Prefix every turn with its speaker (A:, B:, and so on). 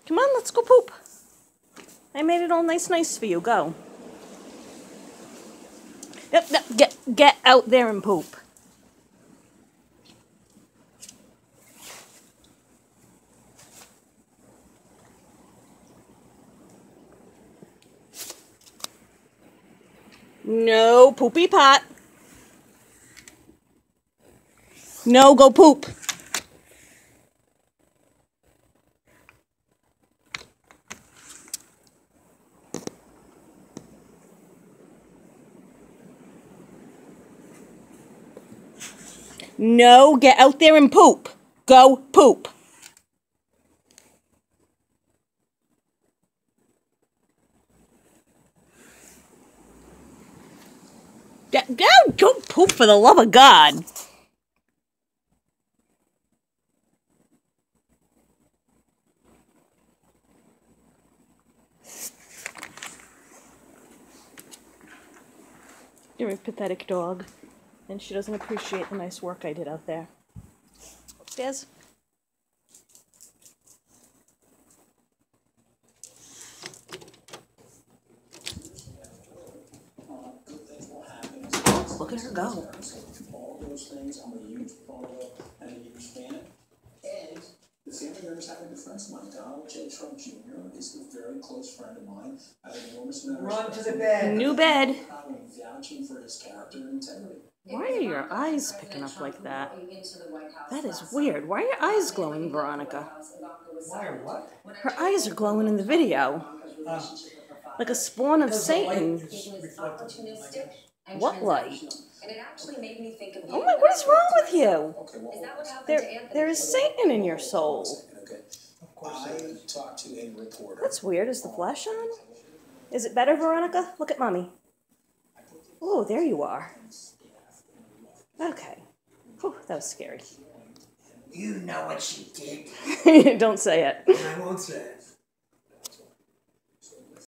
A: Come on, let's go poop. I made it all nice for you. Go. Yep, get out there and poop. No poopy pot. No, go poop. No, get out there and poop. Go poop. Go poop for the love of God. You're a pathetic dog, and she doesn't appreciate the nice work I did out there. Upstairs. Look at her go.
B: All those things, I'm a huge follower and a huge fan. And the family members have good friends of mine. Donald J. Trump Jr. is a very close friend of mine. I have an enormous amount of
C: Run to the bed.
A: New bed.
B: I'm vouching for his character and integrity.
A: Why are your eyes picking up like that? That is weird. Why are your eyes glowing, Veronica?
C: Why or what?
A: Her eyes are glowing in the video. Like a spawn of Satan. What light?
D: And it actually made me think of
A: Oh my, what is wrong with you?
B: Okay, well,
D: Is that what happened to Anthony?
A: There is Satan in your soul.
B: okay.
C: Of course
B: I
C: it is.
B: talked to a reporter.
A: That's weird. Is the flash on? Is it better, Veronica? Look at Mommy. Oh, there you are. Okay. Whew, that was scary.
C: You know what she did.
A: Don't say it.
C: I won't say it.